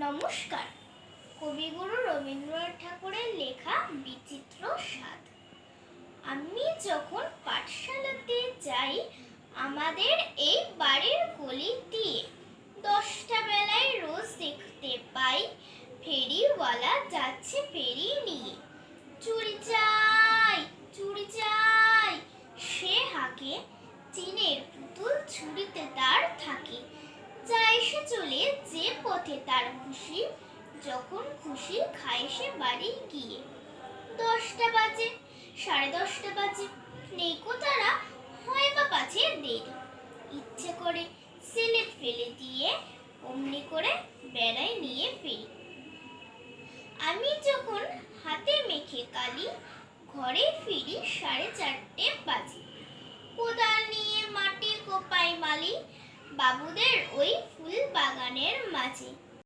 নমস্কার। কবিগুরু রবীন্দ্রনাথ ঠাকুরের লেখা বিচিত্র স্বাদ। আমি যখন পাঠশালাতে যাই, আমাদের এই বাড়ির গলি দিয়ে 10টা বেলায় রোজ দেখতে পাই ফেরিওয়ালা যাচ্ছে ফেরি নিয়ে। চুরি চাই, চুরি চাই, সে হাঁকে, চিনের পুতুল ছুরিতে তার থাকে। যায় সে চলে যে পথে তার খুশি, যখন খুশি খায় সে বাড়ি গিয়ে। 10টা বাজে, 10:30 বাজে, নেইকো তারা, হয় বা পাছে দেরি, ইচ্ছে করে সিলেট ফেলে দিয়ে অমনি করে বেড়ায় নিয়ে ফিরি। আমি যখন হাতে মেখে কালি, ঘরে ফিরি 4:30 বাজে। কোদাল নিয়ে মাটি কোপাই মালি, বাবুদের ওই ফুল বাগানের মাঝে।